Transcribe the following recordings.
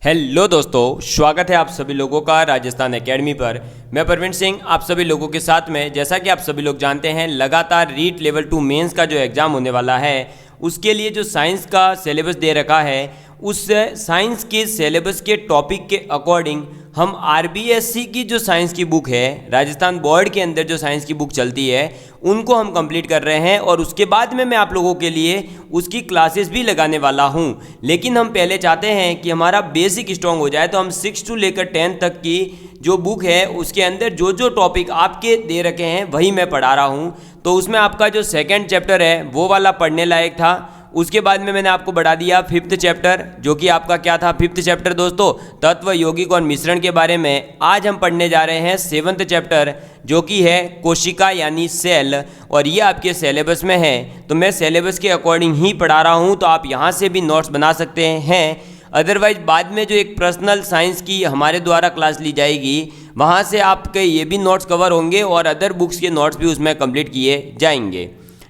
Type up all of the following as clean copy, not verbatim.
Hello दोस्तों, स्वागत है आप सभी लोगों का राजस्थान एकेडमी पर। मैं परवीन सिंह आप सभी लोगों के साथ में। जैसा कि आप सभी लोग जानते हैं, लगातार रीट लेवल 2 मेंस का जो एग्ज़ाम होने वाला है उसके लिए जो साइंस का सिलेबस दे रखा है, उस साइंस के सिलेबस के टॉपिक के अकॉर्डिंग हम आरबीएससी की जो साइंस की बुक है, राजस्थान बोर्ड के अंदर जो साइंस की बुक चलती है, उनको हम कंप्लीट कर रहे हैं। और उसके बाद में मैं आप लोगों के लिए उसकी क्लासेस भी लगाने वाला हूं। लेकिन हम पहले चाहते हैं कि हमारा बेसिक स्ट्रॉन्ग हो जाए, तो हम 6 to लेकर 10 तक की जो बुक है उसके अंदर जो जो टॉपिक आपके दे रखे हैं वही मैं पढ़ा रहा हूं। तो उसमें आपका जो सेकेंड चैप्टर है वो वाला पढ़ने लायक था। उसके बाद में मैंने आपको बढ़ा दिया 5th चैप्टर, जो कि आपका क्या था, 5th चैप्टर दोस्तों, तत्व, यौगिक और मिश्रण के बारे में। आज हम पढ़ने जा रहे हैं 7th चैप्टर, जो कि है कोशिका यानी सेल, और ये आपके सिलेबस में है। तो मैं सिलेबस के अकॉर्डिंग ही पढ़ा रहा हूँ, तो आप यहाँ से भी नोट्स बना सकते हैं। अदरवाइज बाद में जो एक पर्सनल साइंस की हमारे द्वारा क्लास ली जाएगी, वहाँ से आपके ये भी नोट्स कवर होंगे और अदर बुक्स के नोट्स भी उसमें कंप्लीट किए जाएंगे।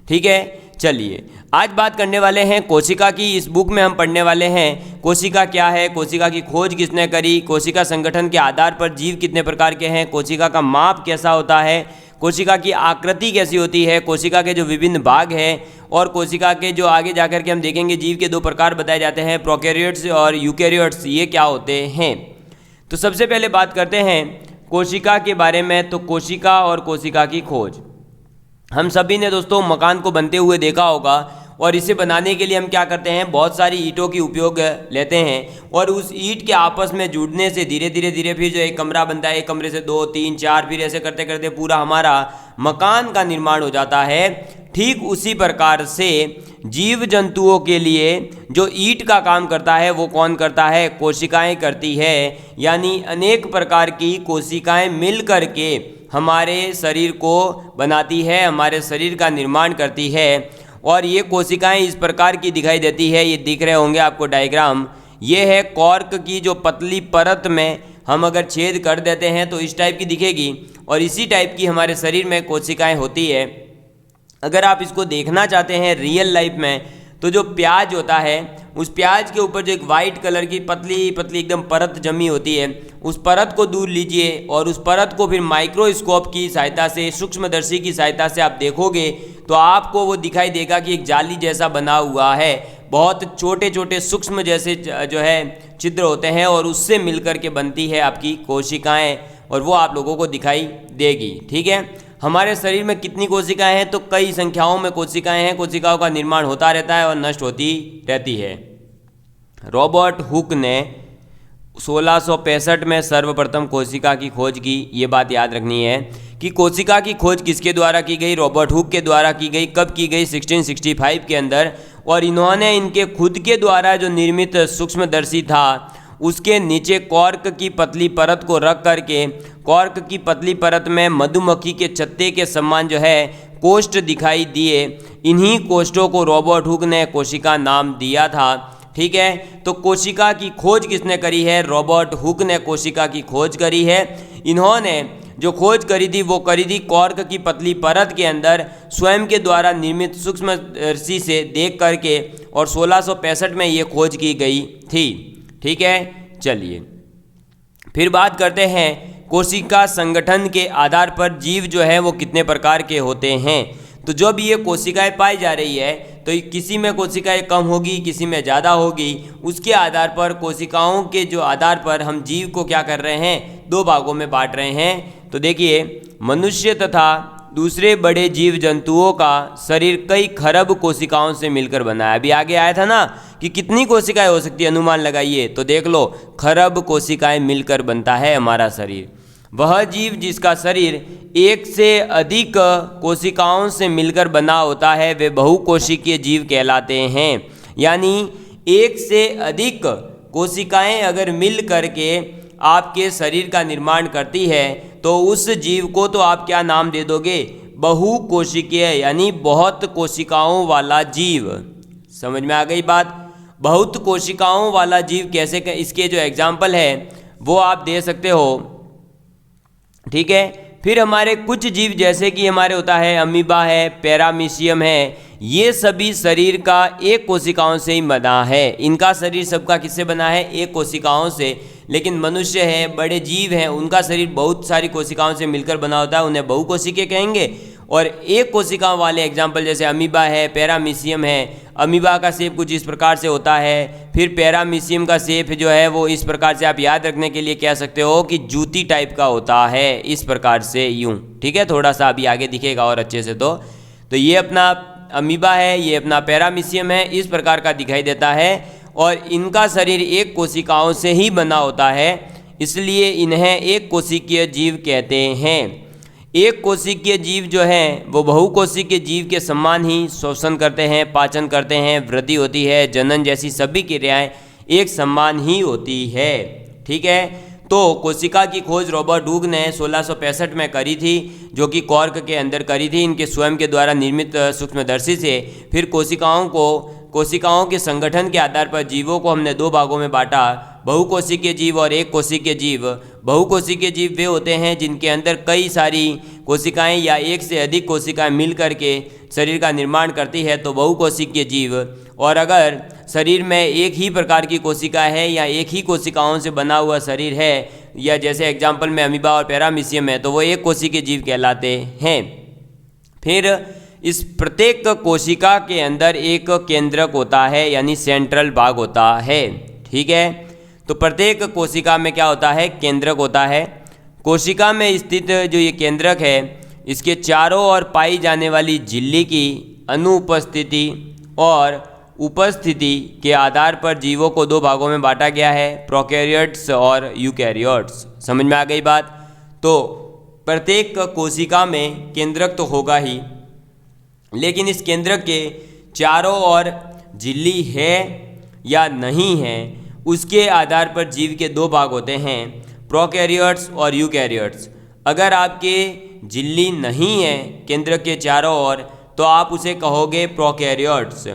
ठीक है, चलिए आज बात करने वाले हैं कोशिका की। इस बुक में हम पढ़ने वाले हैं कोशिका क्या है, कोशिका की खोज किसने करी, कोशिका संगठन के आधार पर जीव कितने प्रकार के हैं, कोशिका का माप कैसा होता है, कोशिका की आकृति कैसी होती है, कोशिका के जो विभिन्न भाग हैं, और कोशिका के जो आगे जाकर के हम देखेंगे जीव के 2 प्रकार बताए जाते हैं, प्रोकैरियोट्स और यूकैरियोट्स, ये क्या होते हैं। तो सबसे पहले बात करते हैं कोशिका के बारे में। तो कोशिका और कोशिका की खोज, हम सभी ने दोस्तों मकान को बनते हुए देखा होगा, और इसे बनाने के लिए हम क्या करते हैं, बहुत सारी ईंटों की उपयोग लेते हैं, और उस ईंट के आपस में जुड़ने से धीरे धीरे फिर जो एक कमरा बनता है, एक कमरे से 2, 3, 4, फिर ऐसे करते करते पूरा हमारा मकान का निर्माण हो जाता है। ठीक उसी प्रकार से जीव जंतुओं के लिए जो ईंट का काम करता है वो कौन करता है, कोशिकाएं करती है। यानी अनेक प्रकार की कोशिकाएं मिल करके हमारे शरीर को बनाती है, हमारे शरीर का निर्माण करती है। और ये कोशिकाएं इस प्रकार की दिखाई देती है, ये दिख रहे होंगे आपको डायग्राम। ये है कॉर्क की जो पतली परत में हम अगर छेद कर देते हैं तो इस टाइप की दिखेगी, और इसी टाइप की हमारे शरीर में कोशिकाएं होती है। अगर आप इसको देखना चाहते हैं रियल लाइफ में, तो जो प्याज होता है, उस प्याज के ऊपर जो एक वाइट कलर की पतली पतली एकदम परत जमी होती है, उस परत को दूर लीजिए और उस परत को फिर माइक्रोस्कोप की सहायता से, सूक्ष्मदर्शी की सहायता से आप देखोगे तो आपको वो दिखाई देगा कि एक जाली जैसा बना हुआ है। बहुत छोटे छोटे सूक्ष्म जैसे जो है छिद्र होते हैं, और उससे मिलकर के बनती है आपकी कोशिकाएं, और वो आप लोगों को दिखाई देगी। ठीक है, हमारे शरीर में कितनी कोशिकाएं हैं, तो कई संख्याओं में कोशिकाएं हैं। कोशिकाओं का निर्माण होता रहता है और नष्ट होती रहती है। रॉबर्ट हुक ने 1665 में सर्वप्रथम कोशिका की खोज की। ये बात याद रखनी है कि कोशिका की खोज किसके द्वारा की गई, रॉबर्ट हुक के द्वारा की गई। कब की गई, 1665 के अंदर। और इन्होंने इनके खुद के द्वारा जो निर्मित सूक्ष्मदर्शी था, उसके नीचे कॉर्क की पतली परत को रख करके, कॉर्क की पतली परत में मधुमक्खी के छत्ते के समान जो है कोष्ठ दिखाई दिए। इन्हीं कोष्ठों को रॉबर्ट हुक ने कोशिका नाम दिया था। ठीक है, तो कोशिका की खोज किसने करी है, रॉबर्ट हुक ने कोशिका की खोज करी है। इन्होंने जो खोज करी थी वो करी थी कॉर्क की पतली परत के अंदर स्वयं के द्वारा निर्मित सूक्ष्मदर्शी से देख करके, और 1665 में ये खोज की गई थी। ठीक है, चलिए फिर बात करते हैं कोशिका संगठन के आधार पर जीव जो है वो कितने प्रकार के होते हैं। तो जो भी ये कोशिकाएं पाई जा रही है, तो किसी में कोशिकाएं कम होगी, किसी में ज़्यादा होगी। उसके आधार पर, कोशिकाओं के जो आधार पर हम जीव को क्या कर रहे हैं, 2 भागों में बांट रहे हैं। तो देखिए, मनुष्य तथा दूसरे बड़े जीव जंतुओं का शरीर कई खरब कोशिकाओं से मिलकर बना है। अभी आगे आया था ना कि कितनी कोशिकाएं हो सकती है, अनुमान लगाइए। तो देख लो, खरब कोशिकाएं मिलकर बनता है हमारा शरीर। वह जीव जिसका शरीर 1 से अधिक कोशिकाओं से मिलकर बना होता है, वे बहुकोशिकीय जीव कहलाते हैं। यानी 1 से अधिक कोशिकाएं अगर मिल करके आपके शरीर का निर्माण करती है, तो उस जीव को तो आप क्या नाम दे दोगे, बहुकोशिकीय, यानी बहुत कोशिकाओं वाला जीव। समझ में आ गई बात। बहुत कोशिकाओं वाला जीव कैसे, इसके जो एग्जाम्पल है वो आप दे सकते हो। ठीक है, फिर हमारे कुछ जीव जैसे कि हमारे होता है अमीबा है, पैरामीशियम है, ये सभी शरीर का एक कोशिकाओं से ही बना है। इनका शरीर सबका किससे बना है? एक कोशिकाओं से। लेकिन मनुष्य है, बड़े जीव हैं, उनका शरीर बहुत सारी कोशिकाओं से मिलकर बना होता है, उन्हें बहुकोशिकीय कहेंगे। और एक कोशिका वाले एग्जाम्पल जैसे अमीबा है, पैरामीशियम है। अमीबा का शेप कुछ इस प्रकार से होता है, फिर पैरामीशियम का शेप जो है वो इस प्रकार से आप याद रखने के लिए कह सकते हो कि जूती टाइप का होता है, इस प्रकार से यूं। ठीक है, थोड़ा सा अभी आगे दिखेगा और अच्छे से। तो ये अपना अमीबा है, ये अपना पैरामीशियम है, इस प्रकार का दिखाई देता है। और इनका शरीर एक कोशिकाओं से ही बना होता है, इसलिए इन्हें एक कोशिकीय जीव कहते हैं। एक कोशिकीय जीव जो हैं वो बहुकोशिकीय जीव के समान ही श्वसन करते हैं, पाचन करते हैं, वृद्धि होती है, जनन जैसी सभी क्रियाएं एक समान ही होती है। ठीक है, तो कोशिका की खोज रॉबर्ट हुक ने 1665 में करी थी, जो कि कॉर्क के अंदर करी थी, इनके स्वयं के द्वारा निर्मित सूक्ष्मदर्शी से। फिर कोशिकाओं के संगठन के आधार पर जीवों को हमने दो भागों में बांटा, बहुकोशिकीय जीव और एक कोशिकीय जीव। बहुकोशिकीय जीव वे होते हैं जिनके अंदर कई सारी कोशिकाएं या एक से अधिक कोशिकाएं मिल करके शरीर का निर्माण करती है, तो बहुकोशिकीय जीव। और अगर शरीर में एक ही प्रकार की कोशिका है या एक ही कोशिकाओं से बना हुआ शरीर है, या जैसे एग्जाम्पल में अमीबा और पैरामीशियम है, तो वो एक कोशिकीय जीव कहलाते हैं। फिर इस प्रत्येक कोशिका के अंदर एक केंद्रक होता है, यानी सेंट्रल भाग होता है। ठीक है, तो प्रत्येक कोशिका में क्या होता है? केंद्रक होता है। कोशिका में स्थित जो ये केंद्रक है, इसके चारों ओर पाई जाने वाली झिल्ली की अनुपस्थिति और उपस्थिति के आधार पर जीवों को दो भागों में बांटा गया है, प्रोकैरियोट्स और यूकैरियोट्स। समझ में आ गई बात? तो प्रत्येक कोशिका में केंद्रक तो होगा ही, लेकिन इस केंद्रक के चारों ओर झिल्ली है या नहीं है, उसके आधार पर जीव के दो भाग होते हैं, प्रोकैरियोट्स और यूकैरियोट्स। अगर आपके झिल्ली नहीं है केंद्रक के चारों ओर, तो आप उसे कहोगे प्रोकैरियोट्स,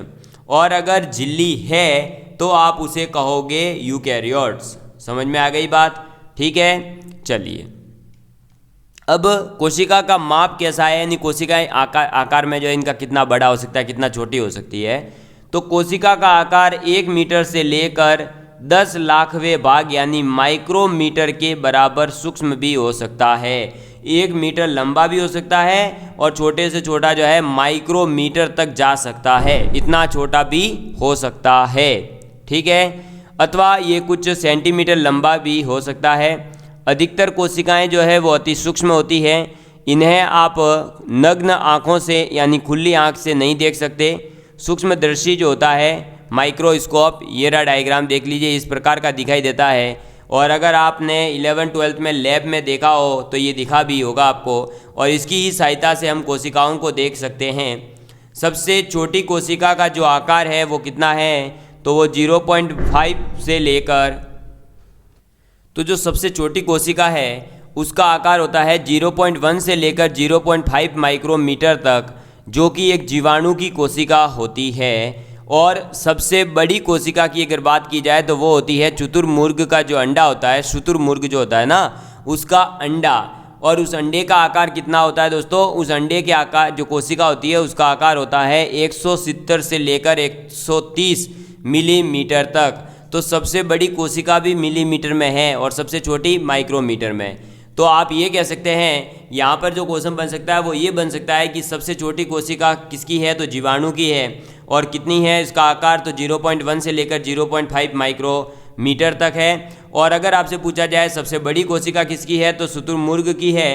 और अगर झिल्ली है तो आप उसे कहोगे यूकैरियोट्स। समझ में आ गई बात? ठीक है, चलिए। अब कोशिका का माप कैसा है, यानी कोशिकाएं आकार में जो है इनका कितना बड़ा हो सकता है, कितना छोटी हो सकती है। तो कोशिका का आकार 1 मीटर से लेकर 10 लाखवें भाग यानी माइक्रोमीटर के बराबर सूक्ष्म भी हो सकता है। 1 मीटर लंबा भी हो सकता है और छोटे से छोटा जो है माइक्रोमीटर तक जा सकता है, इतना छोटा भी हो सकता है। ठीक है, अथवा ये कुछ सेंटीमीटर लंबा भी हो सकता है। अधिकतर कोशिकाएं जो है वो अति सूक्ष्म होती हैं, इन्हें आप नग्न आँखों से यानी खुली आँख से नहीं देख सकते। सूक्ष्मदर्शी जो होता है, माइक्रोस्कोप, ये रहा डायग्राम देख लीजिए, इस प्रकार का दिखाई देता है। और अगर आपने 11-12 में लैब में देखा हो तो ये दिखा भी होगा आपको, और इसकी ही सहायता से हम कोशिकाओं को देख सकते हैं। सबसे छोटी कोशिका का जो आकार है वो कितना है, तो वो 0.5 से लेकर, तो जो सबसे छोटी कोशिका है उसका आकार होता है 0.1 से लेकर 0.5 माइक्रोमीटर तक, जो कि एक जीवाणु की कोशिका होती है। और सबसे बड़ी कोशिका की अगर बात की जाए तो वो होती है शुतुरमुर्ग का जो अंडा होता है, शुतुरमुर्ग जो होता है ना, उसका अंडा। और उस अंडे का आकार कितना होता है दोस्तों? उस अंडे के आकार, जो कोशिका होती है उसका आकार होता है 170 से लेकर 130 मिलीमीटर तक। तो सबसे बड़ी कोशिका भी मिलीमीटर में है और सबसे छोटी माइक्रोमीटर में। तो आप ये कह सकते हैं, यहाँ पर जो क्वेश्चन बन सकता है वो ये बन सकता है कि सबसे छोटी कोशिका किसकी है, तो जीवाणु की है, और कितनी है इसका आकार, तो 0.1 से लेकर 0.5 माइक्रोमीटर तक है। और अगर आपसे पूछा जाए सबसे बड़ी कोशिका किसकी है, तो शुतुरमुर्ग की है,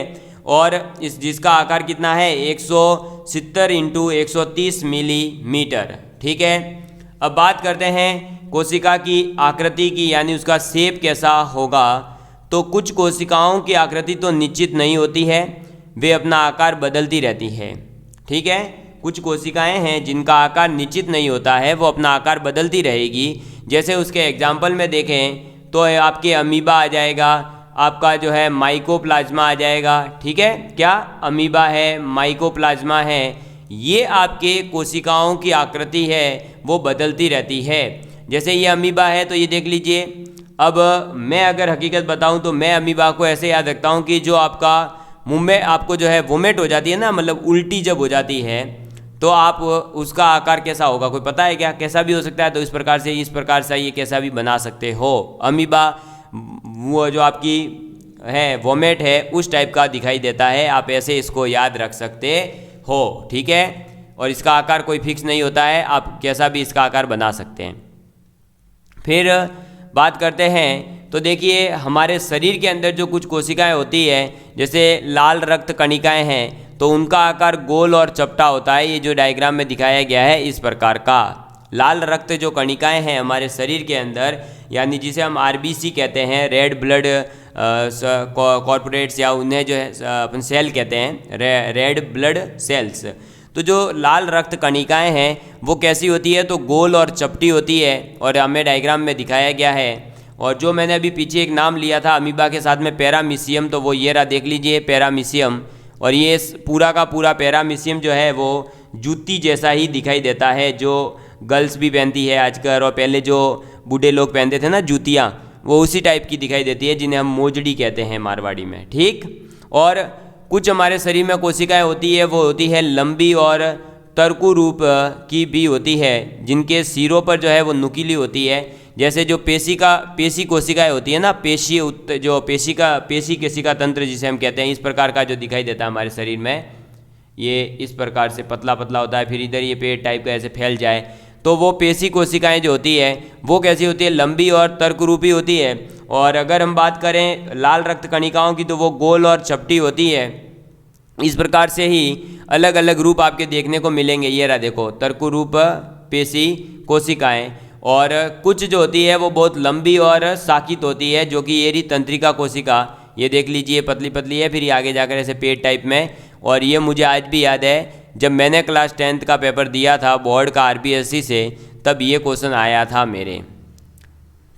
और जिसका आकार कितना है 170 × 130 मिलीमीटर। ठीक है, अब बात करते हैं कोशिका की आकृति की, यानी उसका शेप कैसा होगा। तो कुछ कोशिकाओं की आकृति तो निश्चित नहीं होती है, वे अपना आकार बदलती रहती है। ठीक है, कुछ कोशिकाएं हैं जिनका आकार निश्चित नहीं होता है, वो अपना आकार बदलती रहेगी। जैसे उसके एग्जाम्पल में देखें तो आपके अमीबा आ जाएगा, आपका जो है माइकोप्लाज्मा आ जाएगा। ठीक है, क्या अमीबा है, माइकोप्लाज्मा है, ये आपके कोशिकाओं की आकृति है वो बदलती रहती है। जैसे ये अमीबा है तो ये देख लीजिए। अब मैं अगर हकीकत बताऊं तो मैं अमीबा को ऐसे याद रखता हूं कि जो आपका मुंह में आपको जो है वोमिट हो जाती है ना, मतलब उल्टी जब हो जाती है, तो आप उसका आकार कैसा होगा, कोई पता है क्या? कैसा भी हो सकता है। तो इस प्रकार से ये कैसा भी बना सकते हो। अमीबा वो जो आपकी है वोमिट है उस टाइप का दिखाई देता है। आप ऐसे इसको याद रख सकते हो, ठीक है। और इसका आकार कोई फिक्स नहीं होता है, आप कैसा भी इसका आकार बना सकते हैं। फिर बात करते हैं तो देखिए हमारे शरीर के अंदर जो कुछ कोशिकाएं होती है, जैसे लाल रक्त कणिकाएं हैं, तो उनका आकार गोल और चपटा होता है। ये जो डायग्राम में दिखाया गया है इस प्रकार का। लाल रक्त जो कणिकाएं हैं हमारे शरीर के अंदर, यानी जिसे हम आरबीसी कहते हैं, रेड ब्लड कॉर्पोरेट्स, या उन्हें जो है अपन सेल कहते हैं, रेड ब्लड सेल्स। तो जो लाल रक्त कणिकाएं हैं वो कैसी होती है, तो गोल और चपटी होती है, और हमें डायग्राम में दिखाया गया है। और जो मैंने अभी पीछे एक नाम लिया था अमीबा के साथ में, पैरामीशियम, तो वो ये रहा, देख लीजिए पैरामीशियम। और ये पूरा का पूरा पैरामीशियम जो है वो जूती जैसा ही दिखाई देता है, जो गर्ल्स भी पहनती है आजकल, और पहले जो बूढ़े लोग पहनते थे ना जूतियाँ, वो उसी टाइप की दिखाई देती है, जिन्हें हम मोजड़ी कहते हैं मारवाड़ी में, ठीक। और कुछ हमारे शरीर में कोशिकाएं होती है, वो होती है लंबी और तरकु रूप की भी होती है, जिनके सिरों पर जो है वो नुकीली होती है। जैसे जो पेशी कोशिकाएं होती है ना, पेशी केशिका तंत्र जिसे हम कहते हैं, इस प्रकार का जो दिखाई देता है हमारे शरीर में, ये इस प्रकार से पतला पतला होता है, फिर इधर ये पेट टाइप का ऐसे फैल जाए, तो वो पेशी कोशिकाएं जो होती है वो कैसी होती है, लंबी और तर्करूपी होती है। और अगर हम बात करें लाल रक्त कणिकाओं की, तो वो गोल और चपटी होती है। इस प्रकार से ही अलग अलग रूप आपके देखने को मिलेंगे। ये रहा देखो, तर्करूप पेशी कोशिकाएं। और कुछ जो होती है वो बहुत लंबी और साकित होती है, जो कि ये रही तंत्रिका कोशिका, ये देख लीजिए पतली पतली है, फिर ये आगे जाकर ऐसे पेट टाइप में। और ये मुझे आज भी याद है, जब मैंने क्लास 10th का पेपर दिया था बोर्ड का आरबीएससी से, तब ये क्वेश्चन आया था मेरे,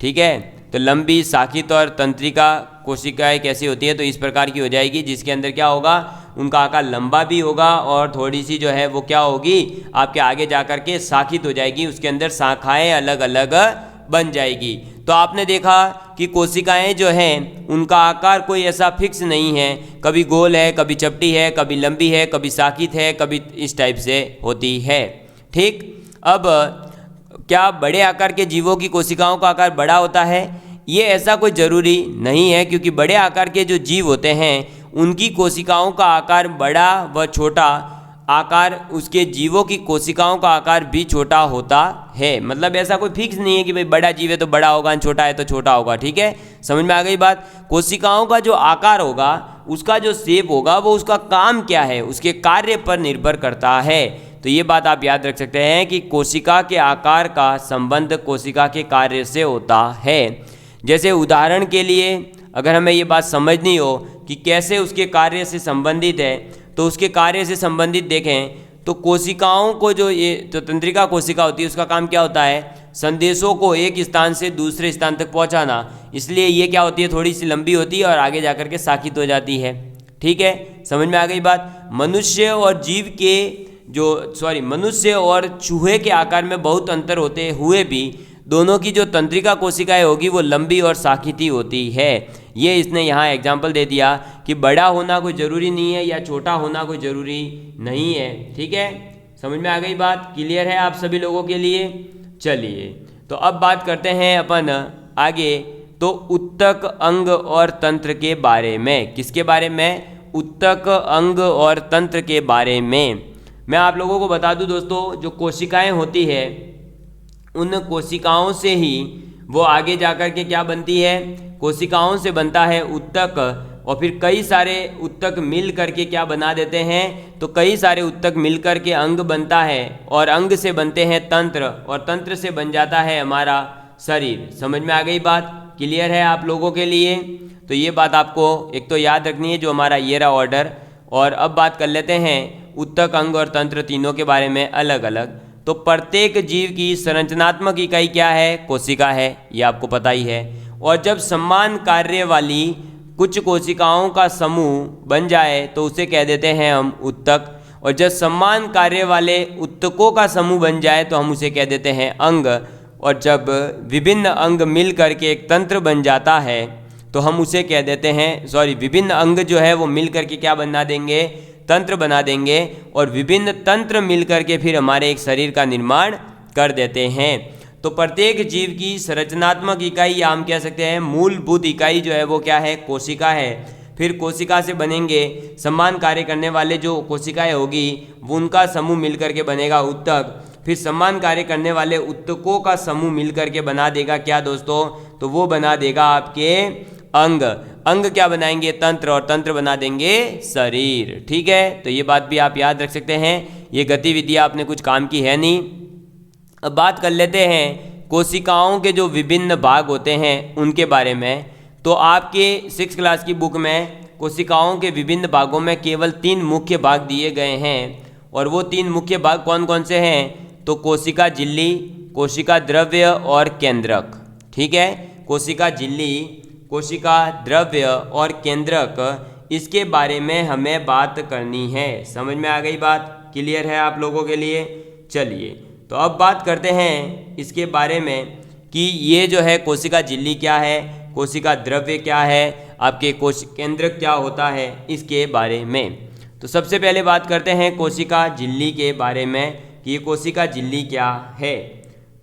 ठीक है। तो लंबी साकित और तंत्रिका कोशिकाएं कैसी होती है, तो इस प्रकार की हो जाएगी, जिसके अंदर क्या होगा, उनका आकार लंबा भी होगा, और थोड़ी सी जो है वो क्या होगी, आपके आगे जाकर के साकित हो जाएगी, उसके अंदर शाखाएं अलग अलग बन जाएगी। तो आपने देखा कि कोशिकाएं जो हैं उनका आकार कोई ऐसा फिक्स नहीं है, कभी गोल है, कभी चपटी है, कभी लंबी है, कभी साकित है, कभी इस टाइप से होती है, ठीक। अब क्या बड़े आकार के जीवों की कोशिकाओं का आकार बड़ा होता है? ये ऐसा कोई ज़रूरी नहीं है, क्योंकि बड़े आकार के जो जीव होते हैं उनकी कोशिकाओं का आकार बड़ा व छोटा, आकार उसके जीवों की कोशिकाओं का आकार भी छोटा होता है। मतलब ऐसा कोई फिक्स नहीं है कि भाई बड़ा जीव है तो बड़ा होगा, छोटा है तो छोटा होगा, ठीक है। समझ में आ गई बात। कोशिकाओं का जो आकार होगा, उसका जो शेप होगा, वो उसका काम क्या है, उसके कार्य पर निर्भर करता है। तो ये बात आप याद रख सकते हैं कि कोशिका के आकार का संबंध कोशिका के कार्य से होता है। जैसे उदाहरण के लिए अगर हमें ये बात समझनी हो कि कैसे उसके कार्य से संबंधित है, तो उसके कार्य से संबंधित देखें तो कोशिकाओं को जो ये तो तंत्रिका कोशिका होती है, उसका काम क्या होता है, संदेशों को एक स्थान से दूसरे स्थान तक पहुंचाना। इसलिए ये क्या होती है, थोड़ी सी लंबी होती है और आगे जाकर के साकित हो जाती है, ठीक है। समझ में आ गई बात। मनुष्य और चूहे के आकार में बहुत अंतर होते हुए भी दोनों की जो तंत्रिका कोशिकाएं होगी वो लंबी और साकित ही होती है। ये इसने यहाँ एग्जाम्पल दे दिया कि बड़ा होना कोई ज़रूरी नहीं है या छोटा होना कोई ज़रूरी नहीं है, ठीक है। समझ में आ गई बात, क्लियर है आप सभी लोगों के लिए। चलिए तो अब बात करते हैं अपन आगे, तो उत्तक अंग और तंत्र के बारे में। किसके बारे में? उत्तक अंग और तंत्र के बारे में। मैं आप लोगों को बता दूं दोस्तों, जो कोशिकाएं होती है उन कोशिकाओं से ही वो आगे जाकर के क्या बनती है, कोशिकाओं से बनता है उत्तक, और फिर कई सारे उत्तक मिल करके क्या बना देते हैं, तो कई सारे उत्तक मिल करके अंग बनता है, और अंग से बनते हैं तंत्र, और तंत्र से बन जाता है हमारा शरीर। समझ में आ गई बात, क्लियर है आप लोगों के लिए। तो ये बात आपको एक तो याद रखनी है, जो हमारा ये रहा ऑर्डर। और अब बात कर लेते हैं उत्तक, अंग और तंत्र तीनों के बारे में अलग अलग। तो प्रत्येक जीव की संरचनात्मक इकाई क्या है, कोशिका है, ये आपको पता ही है। और जब समान कार्य वाली कुछ कोशिकाओं का समूह बन जाए तो उसे कह देते हैं हम उत्तक, और जब समान कार्य वाले उत्तकों का समूह बन जाए तो हम उसे कह देते हैं अंग। और जब विभिन्न अंग मिल करके एक तंत्र बन जाता है तो हम उसे कह देते हैं विभिन्न अंग जो है वो मिल करके क्या बना देंगे, तंत्र बना देंगे, और विभिन्न तंत्र मिल करके फिर हमारे एक शरीर का निर्माण कर देते हैं। तो प्रत्येक जीव की संरचनात्मक इकाई या हम कह सकते हैं मूलभूत इकाई जो है वो क्या है, कोशिका है। फिर कोशिका से बनेंगे समान कार्य करने वाले जो कोशिकाएं होगी वो उनका समूह मिलकर के बनेगा ऊतक। फिर समान कार्य करने वाले ऊतकों का समूह मिलकर के बना देगा क्या दोस्तों, तो वो बना देगा आपके अंग। अंग क्या बनाएंगे, तंत्र, और तंत्र बना देंगे शरीर। ठीक है, तो ये बात भी आप याद रख सकते हैं। ये गतिविधियाँ आपने कुछ काम की है नहीं। अब बात कर लेते हैं कोशिकाओं के जो विभिन्न भाग होते हैं उनके बारे में। तो आपके 6th क्लास की बुक में कोशिकाओं के विभिन्न भागों में केवल 3 मुख्य भाग दिए गए हैं, और वो 3 मुख्य भाग कौन कौन से हैं, तो कोशिका झिल्ली, कोशिका द्रव्य और केंद्रक। ठीक है, कोशिका झिल्ली, कोशिका द्रव्य और केंद्रक, इसके बारे में हमें बात करनी है। समझ में आ गई बात, क्लियर है आप लोगों के लिए। चलिए तो अब बात करते हैं इसके बारे में कि ये जो है कोशिका झिल्ली क्या है, कोशिका द्रव्य क्या है, आपके कोश केंद्रक क्या होता है, इसके बारे में। तो सबसे पहले बात करते हैं कोशिका झिल्ली के बारे में कि ये कोशिका झिल्ली क्या है।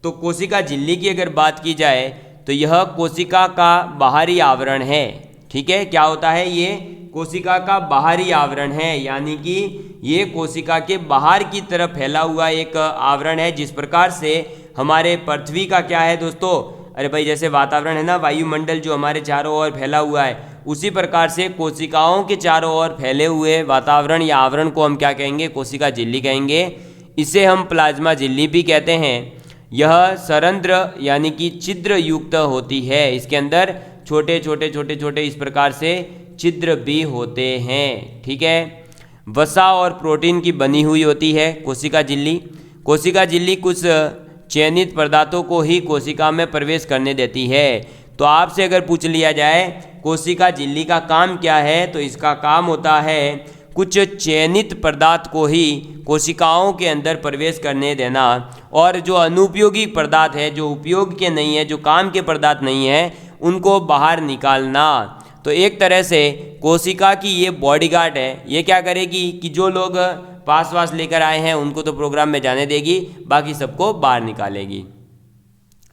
तो कोशिका झिल्ली की अगर बात की जाए तो यह कोशिका का बाहरी आवरण है। ठीक है, क्या होता है, ये कोशिका का बाहरी आवरण है, यानी कि ये कोशिका के बाहर की तरफ फैला हुआ एक आवरण है। जिस प्रकार से हमारे पृथ्वी का क्या है दोस्तों, अरे भाई जैसे वातावरण है ना, वायुमंडल जो हमारे चारों ओर फैला हुआ है, उसी प्रकार से कोशिकाओं के चारों ओर फैले हुए वातावरण या आवरण को हम क्या कहेंगे, कोशिका झिल्ली कहेंगे। इसे हम प्लाज्मा झिल्ली भी कहते हैं। यह सरंध्र यानी कि छिद्र युक्त होती है, इसके अंदर छोटे छोटे छोटे छोटे इस प्रकार से छिद्र भी होते हैं। ठीक है, वसा और प्रोटीन की बनी हुई होती है कोशिका झिल्ली। कोशिका झिल्ली कुछ चयनित पदार्थों को ही कोशिका में प्रवेश करने देती है। तो आपसे अगर पूछ लिया जाए कोशिका झिल्ली का काम क्या है, तो इसका काम होता है कुछ चयनित पदार्थ को ही कोशिकाओं के अंदर प्रवेश करने देना, और जो अनुपयोगी पदार्थ है, जो उपयोग के नहीं है, जो काम के पदार्थ नहीं है, उनको बाहर निकालना। तो एक तरह से कोशिका की ये बॉडीगार्ड है। ये क्या करेगी कि जो लोग पास वास लेकर आए हैं उनको तो प्रोग्राम में जाने देगी, बाकी सबको बाहर निकालेगी।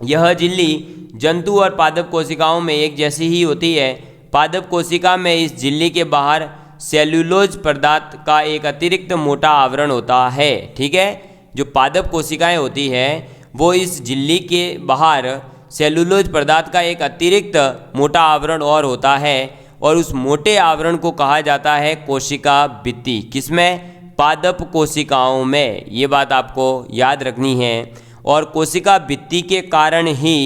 यह झिल्ली जंतु और पादप कोशिकाओं में एक जैसी ही होती है। पादप कोशिका में इस झिल्ली के बाहर सेल्यूलोज पदार्थ का एक अतिरिक्त मोटा आवरण होता है। ठीक है, जो पादप कोशिकाएं होती है वो इस झिल्ली के बाहर सेल्यूलोज पदार्थ का एक अतिरिक्त मोटा आवरण और होता है, और उस मोटे आवरण को कहा जाता है कोशिका भित्ति। किसमें, पादप कोशिकाओं में। ये बात आपको याद रखनी है। और कोशिका भित्ति के कारण ही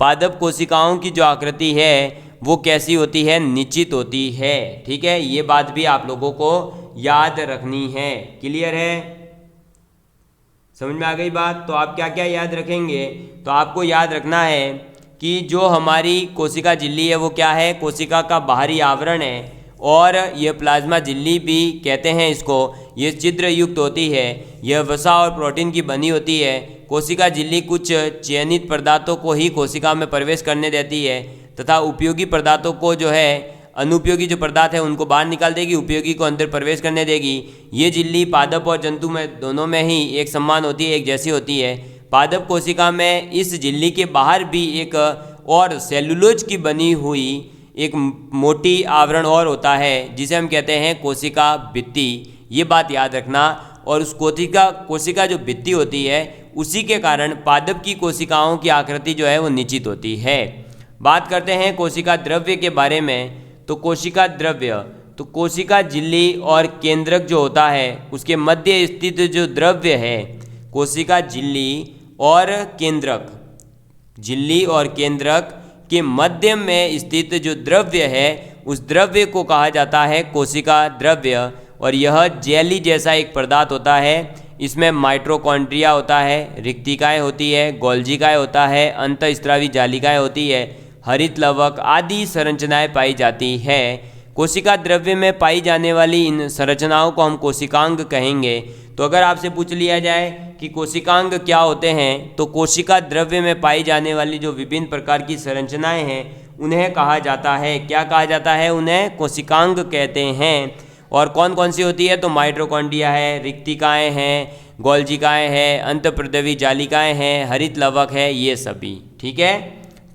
पादप कोशिकाओं की जो आकृति है वो कैसी होती है, निश्चित होती है। ठीक है, ये बात भी आप लोगों को याद रखनी है। क्लियर है, समझ में आ गई बात। तो आप क्या क्या याद रखेंगे, तो आपको याद रखना है कि जो हमारी कोशिका झिल्ली है वो क्या है, कोशिका का बाहरी आवरण है, और यह प्लाज्मा झिल्ली भी कहते हैं इसको। ये छिद्र युक्त होती है, यह वसा और प्रोटीन की बनी होती है। कोशिका झिल्ली कुछ चयनित पदार्थों को ही कोशिका में प्रवेश करने देती है, तथा उपयोगी पदार्थों को जो है, अनुपयोगी जो पदार्थ है उनको बाहर निकाल देगी, उपयोगी को अंदर प्रवेश करने देगी। ये झिल्ली पादप और जंतु में दोनों में ही एक समान होती है, एक जैसी होती है। पादप कोशिका में इस झिल्ली के बाहर भी एक और सेल्यूलोज की बनी हुई एक मोटी आवरण और होता है, जिसे हम कहते हैं कोशिका भित्ति। ये बात याद रखना। और उस कोशिका जो भित्ति होती है उसी के कारण पादप की कोशिकाओं की आकृति जो है वो निश्चित होती है। बात करते हैं कोशिका द्रव्य के बारे में। तो कोशिका द्रव्य, तो कोशिका झिल्ली और केंद्रक जो होता है उसके मध्य स्थित जो द्रव्य है, कोशिका झिल्ली और केंद्रक, झिल्ली और केंद्रक के मध्य में स्थित जो द्रव्य है उस द्रव्य को कहा जाता है कोशिका द्रव्य। और यह जेली जैसा एक पदार्थ होता है। इसमें माइटोकॉन्ड्रिया होता है, रिक्तिकाएँ होती है, गोल्जिकाएँ होता है, अंतःस्रावी जालिकाएँ होती है, हरित लवक आदि संरचनाएं पाई जाती है। कोशिका द्रव्य में पाई जाने वाली इन संरचनाओं को हम कोशिकांग कहेंगे। तो अगर आपसे पूछ लिया जाए कि कोशिकांग क्या होते हैं, तो कोशिका द्रव्य में पाई जाने वाली जो विभिन्न प्रकार की संरचनाएं हैं उन्हें कहा जाता है, क्या कहा जाता है, उन्हें कोशिकांग कहते हैं। और कौन कौन सी होती है, तो माइटोकॉन्ड्रिया है, रिक्तिकाएँ हैं, गोल्जिकाएँ हैं, अंतःप्रद्रवी जालिकाएँ हैं, हरित लवक है, ये सभी। ठीक है,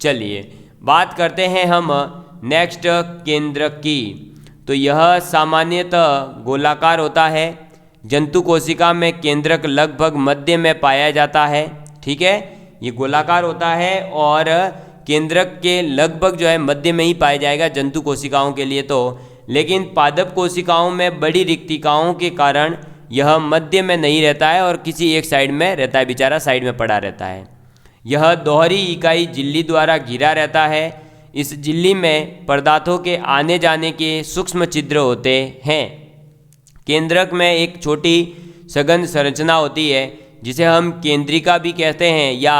चलिए बात करते हैं हम नेक्स्ट केंद्रक की। तो यह सामान्यतः गोलाकार होता है। जंतु कोशिका में केंद्रक लगभग मध्य में पाया जाता है। ठीक है, ये गोलाकार होता है और केंद्रक के लगभग जो है मध्य में ही पाया जाएगा जंतु कोशिकाओं के लिए तो। लेकिन पादप कोशिकाओं में बड़ी रिक्तिकाओं के कारण यह मध्य में नहीं रहता है और किसी एक साइड में रहता है, बेचारा साइड में पड़ा रहता है। यह दोहरी इकाई झिल्ली द्वारा घिरा रहता है। इस झिल्ली में पदार्थों के आने जाने के सूक्ष्म छिद्र होते हैं। केंद्रक में एक छोटी सघन संरचना होती है जिसे हम केंद्रिका भी कहते हैं या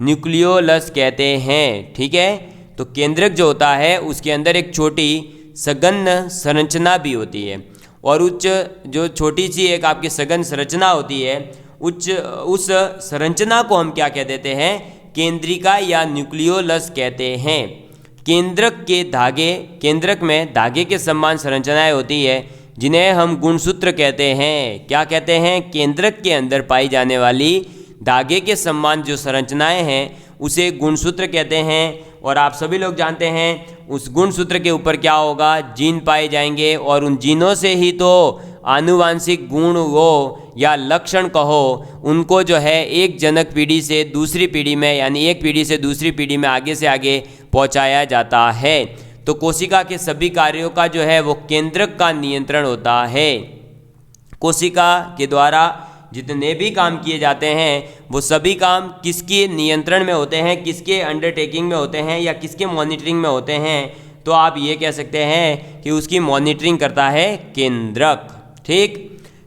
न्यूक्लियोलस कहते हैं। ठीक है, तो केंद्रक जो होता है उसके अंदर एक छोटी सघन संरचना भी होती है और उच्च जो छोटी सी एक आपकी सघन संरचना होती है उस संरचना को हम क्या कह देते हैं, केंद्रिका या न्यूक्लियोलस कहते हैं। केंद्रक में धागे के समान संरचनाएं होती है जिन्हें हम गुणसूत्र कहते हैं। क्या कहते हैं, केंद्रक के अंदर पाई जाने वाली धागे के समान जो संरचनाएं हैं उसे गुणसूत्र कहते हैं। और आप सभी लोग जानते हैं उस गुणसूत्र के ऊपर क्या होगा, जीन पाए जाएंगे और उन जीनों से ही तो आनुवांशिक गुण वो या लक्षण कहो उनको जो है एक जनक पीढ़ी से दूसरी पीढ़ी में यानी एक पीढ़ी से दूसरी पीढ़ी में आगे से आगे पहुंचाया जाता है। तो कोशिका के सभी कार्यों का जो है वो केंद्रक का नियंत्रण होता है। कोशिका के द्वारा जितने भी काम किए जाते हैं वो सभी काम किसके नियंत्रण में होते हैं, किसके अंडरटेकिंग में होते हैं या किसके मॉनिटरिंग में होते हैं, तो आप ये कह सकते हैं कि उसकी मॉनिटरिंग करता है केंद्रक। ठीक,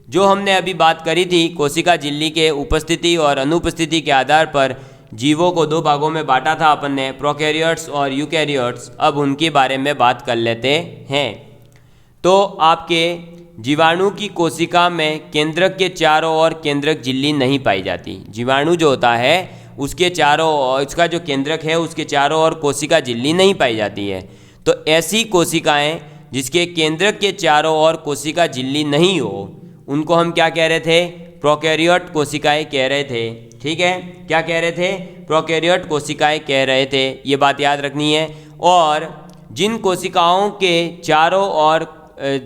जो हमने अभी बात करी थी कोशिका झिल्ली के उपस्थिति और अनुपस्थिति के आधार पर जीवों को दो भागों में बांटा था अपन ने, प्रोकैरियोट्स और यूकैरियोट्स। अब उनके बारे में बात कर लेते हैं। तो आपके जीवाणु की कोशिका में केंद्रक के चारों ओर केंद्रक झिल्ली नहीं पाई जाती। जीवाणु जो होता है उसके चारों ओर, उसका जो केंद्रक है उसके चारों ओर कोशिका झिल्ली नहीं पाई जाती है। तो ऐसी कोशिकाएं जिसके केंद्रक के चारों ओर कोशिका झिल्ली नहीं हो उनको हम क्या कह रहे थे, प्रोकैरियोट कोशिकाएं कह रहे थे। ठीक है, क्या कह रहे थे, प्रोकैरियोट कोशिकाएं कह रहे थे, ये बात याद रखनी है। और जिन कोशिकाओं के चारों ओर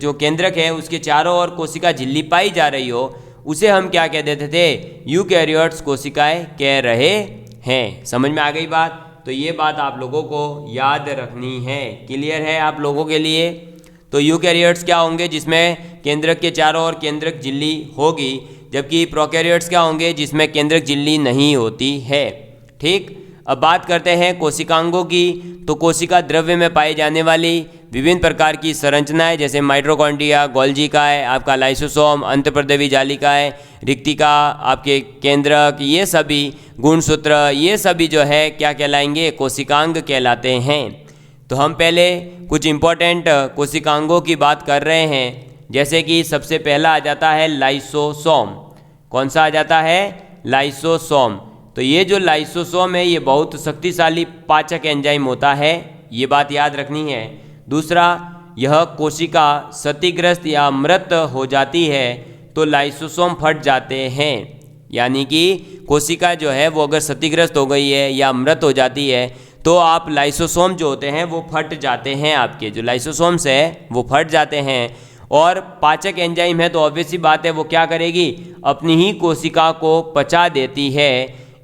जो केंद्रक है उसके चारों ओर कोशिका झिल्ली पाई जा रही हो उसे हम क्या कह देते थे, यूकैरियोट्स कोशिकाएं कह रहे हैं। समझ में आ गई बात? तो ये बात आप लोगों को याद रखनी है। क्लियर है आप लोगों के लिए? तो यूकैरियोट्स क्या होंगे, जिसमें केंद्रक के चारों ओर केंद्रक झिल्ली होगी, जबकि प्रोकैरियोट्स क्या होंगे, जिसमें केंद्रक झिल्ली नहीं होती है। ठीक, अब बात करते हैं कोशिकांगों की। तो कोशिका द्रव्य में पाई जाने वाली विभिन्न प्रकार की संरचनाएं जैसे माइटोकॉन्ड्रिया, गोल्जिकाएँ, आपका लाइसोसोम, अंतःप्रद्रवी जालिकाएँ, रिक्तिका, आपके केंद्रक, ये सभी गुणसूत्र, ये सभी जो है क्या कहलाएंगे, कोशिकांग कहलाते हैं। तो हम पहले कुछ इम्पोर्टेंट कोशिकांगों की बात कर रहे हैं। जैसे कि सबसे पहला आ जाता है लाइसोसोम। कौन सा आ जाता है, लाइसोसोम। तो ये जो लाइसोसोम है ये बहुत शक्तिशाली पाचक एंजाइम होता है, ये बात याद रखनी है। दूसरा, यह कोशिका क्षतिग्रस्त या मृत हो जाती है तो लाइसोसोम फट जाते हैं। यानी कि कोशिका जो है वो अगर क्षतिग्रस्त हो गई है या मृत हो जाती है तो आप लाइसोसोम जो होते हैं वो फट जाते हैं, आपके जो लाइसोसोम्स है वो फट जाते हैं। और पाचक एंजाइम है तो ऑब्वियस सी बात है वो क्या करेगी, अपनी ही कोशिका को पचा देती है।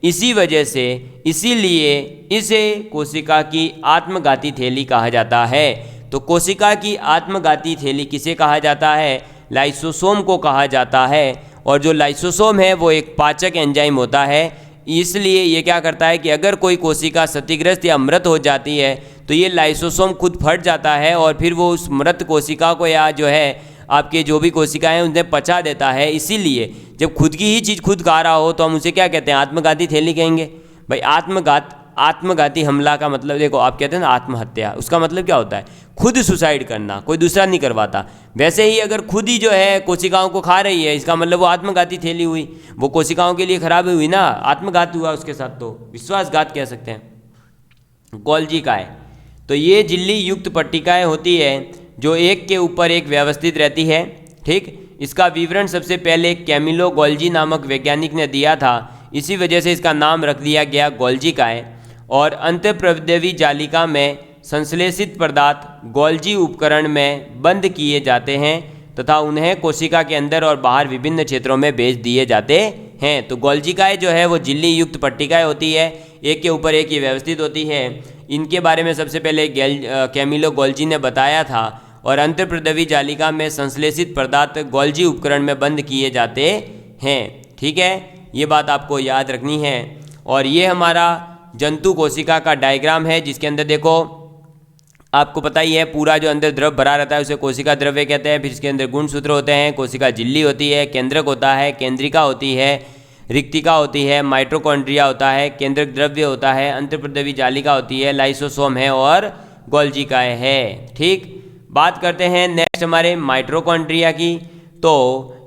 इसी वजह से, इसीलिए इसे कोशिका की आत्मघाती थैली कहा जाता है। तो कोशिका की आत्मघाती थैली किसे कहा जाता है, लाइसोसोम को कहा जाता है। और जो लाइसोसोम है वो एक पाचक एंजाइम होता है, इसलिए ये क्या करता है कि अगर कोई कोशिका क्षतिग्रस्त या मृत हो जाती है तो ये लाइसोसोम खुद फट जाता है और फिर वो उस मृत कोशिका को या जो है आपके जो भी कोशिकाएं उन्हें पचा देता है। इसीलिए जब खुद की ही चीज़ खुद खा रहा हो तो हम उसे क्या कहते हैं, आत्मघाती थैली कहेंगे। भाई आत्मघाती हमला का मतलब देखो, आप कहते हैं ना आत्महत्या, उसका मतलब क्या होता है, खुद सुसाइड करना, कोई दूसरा नहीं करवाता। वैसे ही अगर खुद ही जो है कोशिकाओं को खा रही है, इसका मतलब वो आत्मघाती थैली हुई, वो कोशिकाओं के लिए खराब हुई ना, आत्मघात हुआ उसके साथ, तो विश्वासघात कह सकते हैं। गोल्जिकाएँ, तो ये झिल्ली युक्त पट्टिकाएं होती है जो एक के ऊपर एक व्यवस्थित रहती है। ठीक, इसका विवरण सबसे पहले कैमिलो गोल्जी नामक वैज्ञानिक ने दिया था, इसी वजह से इसका नाम रख दिया गया गोल्जिकाएं। और अंतःप्रद्रवी जालिका में संश्लेषित पदार्थ गोल्जी उपकरण में बंद किए जाते हैं तथा उन्हें कोशिका के अंदर और बाहर विभिन्न क्षेत्रों में भेज दिए जाते हैं। तो गोल्जिकाएं जो है वो झिल्ली युक्त पट्टिकाएं होती है, एक के ऊपर एक ही व्यवस्थित होती है। इनके बारे में सबसे पहले कैमिलो गोल्जी ने बताया था। और अंतःप्रद्रवी जालिका में संश्लेषित पदार्थ गोल्जी उपकरण में बंद किए जाते हैं। ठीक है, ये बात आपको याद रखनी है। और ये हमारा जंतु कोशिका का डायग्राम है, जिसके अंदर देखो आपको पता ही है पूरा जो अंदर द्रव भरा रहता है उसे कोशिका द्रव्य कहते हैं। फिर इसके अंदर गुणसूत्र होते हैं, कोशिका झिल्ली होती है, केंद्रक होता है, केंद्रिका होती है, रिक्तिका होती है, माइटोकॉन्ड्रिया होता है, केंद्रक द्रव्य होता है, अंतःप्रद्रवी जालिका होती है, लाइसोसोम है और गोल्जिकाएं है। ठीक, बात करते हैं नेक्स्ट हमारे माइटोकॉन्ड्रिया की। तो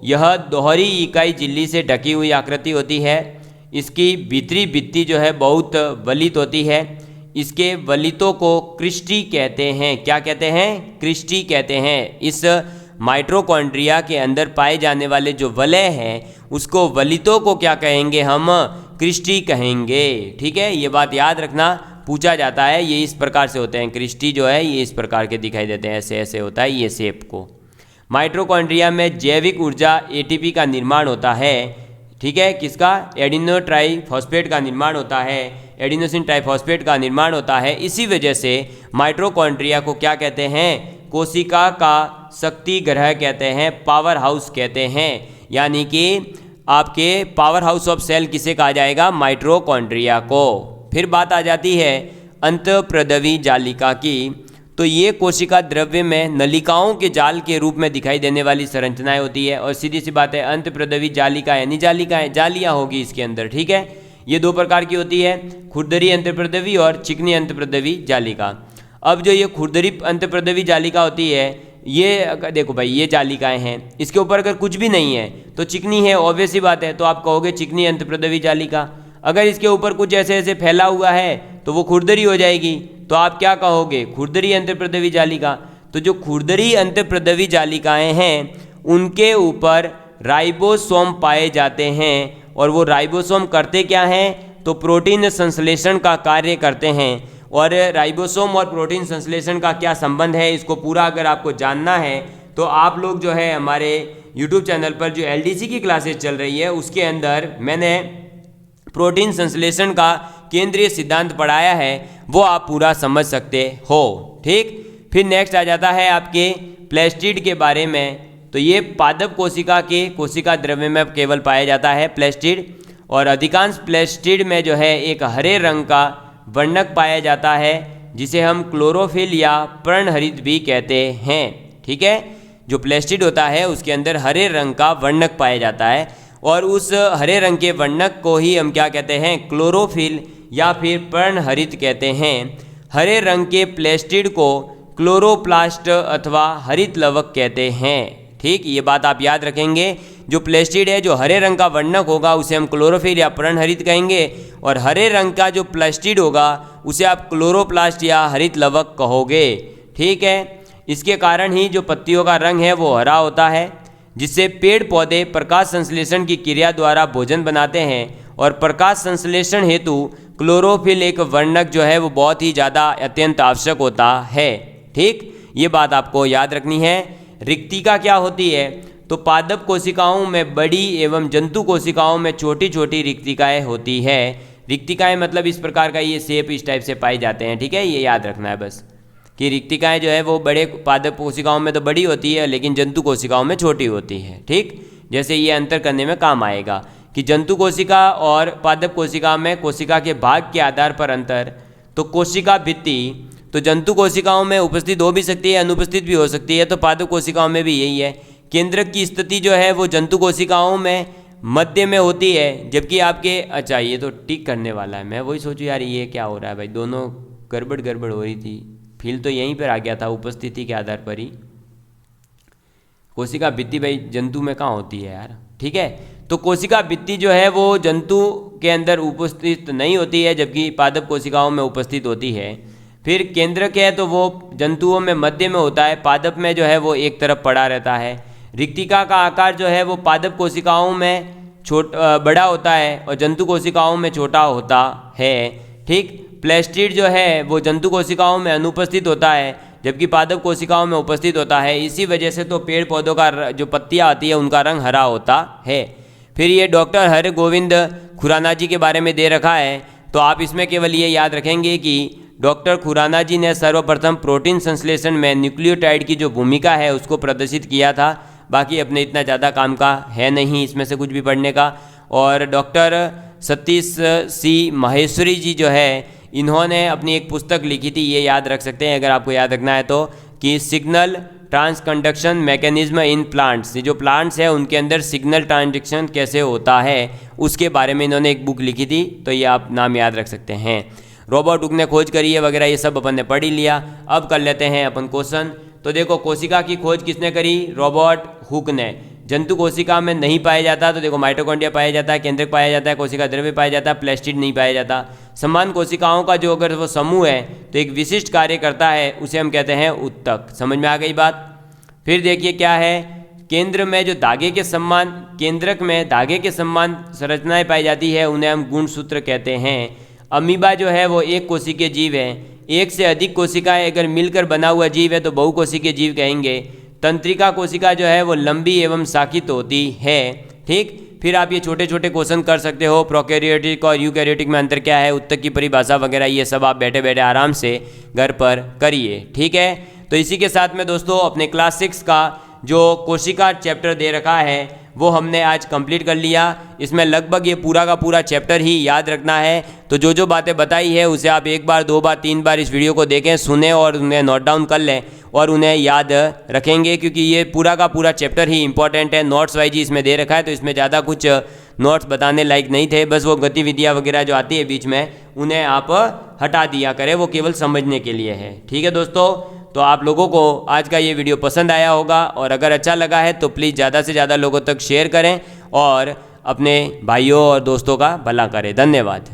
यह दोहरी इकाई झिल्ली से ढकी हुई आकृति होती है। इसकी भीतरी भित्ति जो है बहुत वलित होती है। इसके वलितों को क्रिस्टी कहते हैं। क्या कहते हैं? क्रिस्टी कहते हैं। इस माइटोकॉन्ड्रिया के अंदर पाए जाने वाले जो वलय हैं उसको वलितों को क्या कहेंगे? हम क्रिस्टी कहेंगे। ठीक है, ये बात याद रखना, पूछा जाता है। ये इस प्रकार से होते हैं, क्रिस्टी जो है ये इस प्रकार के दिखाई देते हैं, ऐसे ऐसे होता है ये शेप को। माइटोकॉन्ड्रिया में जैविक ऊर्जा एटीपी का निर्माण होता है। ठीक है, किसका? एडिनो ट्राइफॉस्फेट का निर्माण होता है, एडिनोसिन ट्राइफॉस्फेट का निर्माण होता है। इसी वजह से माइटोकॉन्ड्रिया को क्या कहते हैं? कोशिका का शक्ति ग्रह कहते हैं, पावर हाउस कहते हैं। यानी कि आपके पावर हाउस ऑफ सेल किसे कहा जाएगा? माइटोकॉन्ड्रिया को। फिर बात आ जाती है अंतःप्रद्रवी जालिका की। तो ये कोशिका द्रव्य में नलिकाओं के जाल के रूप में दिखाई देने वाली संरचनाएं होती है। और सीधी सी बात है, अंतःप्रद्रवी जालिका यानी जालिकाएं, जालियां होगी इसके अंदर। ठीक है, ये दो प्रकार की होती है, खुरदरी अंतःप्रद्रवी और चिकनी अंतःप्रद्रवी जालिका। अब जो ये खुरदरी अंतःप्रद्रवी जालिका होती है, ये देखो भाई ये जालिकाएं हैं, इसके ऊपर अगर कुछ भी नहीं है तो चिकनी है, ऑब्वियस सी बात है, तो आप कहोगे चिकनी अंतःप्रद्रवी जालिका। अगर इसके ऊपर कुछ ऐसे ऐसे फैला हुआ है तो वो खुरदरी हो जाएगी, तो आप क्या कहोगे? खुरदरी अंतःप्रद्रवी जालिका। तो जो खुरदरी अंतःप्रद्रवी जालिकाएं हैं उनके ऊपर राइबोसोम पाए जाते हैं। और वो राइबोसोम करते क्या हैं? तो प्रोटीन संश्लेषण का कार्य करते हैं। और राइबोसोम और प्रोटीन संश्लेषण का क्या संबंध है, इसको पूरा अगर आपको जानना है तो आप लोग जो है हमारे यूट्यूब चैनल पर जो LDC की क्लासेस चल रही है उसके अंदर मैंने प्रोटीन संश्लेषण का केंद्रीय सिद्धांत पढ़ाया है, वो आप पूरा समझ सकते हो। ठीक, फिर नेक्स्ट आ जाता है आपके प्लेस्टिड के बारे में। तो ये पादप कोशिका के कोशिका द्रव्य में केवल पाया जाता है प्लेस्टिड। और अधिकांश प्लेस्टिड में जो है एक हरे रंग का वर्णक पाया जाता है जिसे हम क्लोरोफिल या पर्णहरित भी कहते हैं। ठीक है, जो प्लेस्टिड होता है उसके अंदर हरे रंग का वर्णक पाया जाता है और उस हरे रंग के वर्णक को ही हम क्या कहते हैं? क्लोरोफिल या फिर पर्णहरित कहते हैं। हरे रंग के प्लेस्टिड को क्लोरोप्लास्ट अथवा हरित लवक कहते हैं। ठीक, ये बात आप याद रखेंगे। जो प्लेस्टिड है, जो हरे रंग का वर्णक होगा उसे हम क्लोरोफिल या पर्णहरित कहेंगे, और हरे रंग का जो प्लेस्टिड होगा उसे आप क्लोरोप्लास्ट या हरित लवक कहोगे। ठीक है, इसके कारण ही जो पत्तियों का रंग है वो हरा होता है, जिससे पेड़ पौधे प्रकाश संश्लेषण की क्रिया द्वारा भोजन बनाते हैं। और प्रकाश संश्लेषण हेतु क्लोरोफिल एक वर्णक जो है वो बहुत ही ज़्यादा अत्यंत आवश्यक होता है। ठीक, ये बात आपको याद रखनी है। रिक्तिका क्या होती है? तो पादप कोशिकाओं में बड़ी एवं जंतु कोशिकाओं में छोटी छोटी रिक्तिकाएं होती है। रिक्तिकाएं मतलब इस प्रकार का ये शेप इस टाइप से पाए जाते हैं। ठीक है, ये याद रखना है बस कि रिक्तिकाएं जो है वो बड़े पादप कोशिकाओं में तो बड़ी होती है लेकिन जंतु कोशिकाओं में छोटी होती है। ठीक, जैसे ये अंतर करने में काम आएगा कि जंतु कोशिका और पादप कोशिका में कोशिका के भाग के आधार पर अंतर। तो कोशिका भित्ति तो जंतु कोशिकाओं में उपस्थित हो भी सकती है, अनुपस्थित भी हो सकती है, तो पादप कोशिकाओं में भी यही है। केंद्रक की स्थिति जो है वो जंतु कोशिकाओं में मध्य में होती है, जबकि आपके अच्छा ये तो टिक करने वाला है। मैं वही सोचूं यार ये क्या हो रहा है भाई, दोनों गड़बड़ हो रही थी। फील तो यहीं पर आ गया था उपस्थिति के आधार पर ही। कोशिका भित्ति भाई जंतु में कहाँ होती है यार। ठीक है, तो कोशिका भित्ति जो है वो जंतु के अंदर उपस्थित नहीं होती है, जबकि पादप कोशिकाओं में उपस्थित होती है। फिर केंद्रक है तो वो जंतुओं में मध्य में होता है, पादप में जो है वो एक तरफ पड़ा रहता है। रिक्तिका का आकार जो है वो पादप कोशिकाओं में बड़ा होता है और जंतु कोशिकाओं में छोटा होता है। ठीक, प्लेस्टिड जो है वो जंतु कोशिकाओं में अनुपस्थित होता है जबकि पादप कोशिकाओं में उपस्थित होता है। इसी वजह से तो पेड़ पौधों का जो पत्तियाँ आती है उनका रंग हरा होता है। फिर ये डॉक्टर हर गोविंद खुराना जी के बारे में दे रखा है, तो आप इसमें केवल ये याद रखेंगे कि डॉक्टर खुराना जी ने सर्वप्रथम प्रोटीन संश्लेषण में न्यूक्लियोटाइड की जो भूमिका है उसको प्रदर्शित किया था। बाकी अपने इतना ज़्यादा काम का है नहीं इसमें से कुछ भी पढ़ने का। और डॉक्टर सतीश सी माहेश्वरी जी जो है इन्होंने अपनी एक पुस्तक लिखी थी, ये याद रख सकते हैं अगर आपको याद रखना है तो, कि signal transconduction mechanism in plants. ये जो प्लांट्स है उनके अंदर सिग्नल ट्रांसडक्शन कैसे होता है उसके बारे में इन्होंने एक बुक लिखी थी, तो ये आप नाम याद रख सकते हैं। रॉबर्ट हुक ने खोज करी है वगैरह, ये सब अपन ने पढ़ ही लिया। अब कर लेते हैं अपन क्वेश्चन। तो देखो, कोशिका की खोज किसने करी? रॉबर्ट हुक ने। जंतु कोशिका में नहीं पाया जाता, तो देखो माइटोकॉन्ड्रिया पाया जाता है, केंद्रक पाया जाता है, कोशिका द्रव्य पाया जाता है, प्लास्टिड नहीं पाया जाता। समान कोशिकाओं का जो अगर वो समूह है तो एक विशिष्ट कार्य करता है, उसे हम कहते हैं उत्तक। समझ में आ गई बात? फिर देखिए क्या है, केंद्र में जो धागे के समान, केंद्रक में धागे के समान संरचनाएं पाई जाती है उन्हें हम गुणसूत्र कहते हैं। अमीबा जो है वो एक कोशिकीय जीव है। एक से अधिक कोशिकाएं अगर मिलकर बना हुआ जीव है तो बहुकोशिकीय जीव कहेंगे। तंत्रिका कोशिका जो है वो लंबी एवं शाखित होती है। ठीक, फिर आप ये छोटे छोटे क्वेश्चन कर सकते हो, प्रोकैरियोटिक और यूकैरियोटिक में अंतर क्या है, उत्तक की परिभाषा वगैरह, ये सब आप बैठे बैठे आराम से घर पर करिए। ठीक है, तो इसी के साथ में दोस्तों अपने क्लास 6 का जो कोशिका चैप्टर दे रखा है वो हमने आज कंप्लीट कर लिया। इसमें लगभग ये पूरा का पूरा चैप्टर ही याद रखना है। तो जो जो बातें बताई है उसे आप एक बार, दो बार, तीन बार इस वीडियो को देखें, सुने और उन्हें नोट डाउन कर लें और उन्हें याद रखेंगे, क्योंकि ये पूरा का पूरा चैप्टर ही इंपॉर्टेंट है। नोट्स वाइज ही इसमें दे रखा है, तो इसमें ज़्यादा कुछ नोट्स बताने लायक नहीं थे। बस वो गतिविधियाँ वगैरह जो आती है बीच में उन्हें आप हटा दिया करें, वो केवल समझने के लिए है। ठीक है दोस्तों, तो आप लोगों को आज का ये वीडियो पसंद आया होगा और अगर अच्छा लगा है तो प्लीज़ ज़्यादा से ज़्यादा लोगों तक शेयर करें और अपने भाइयों और दोस्तों का भला करें। धन्यवाद।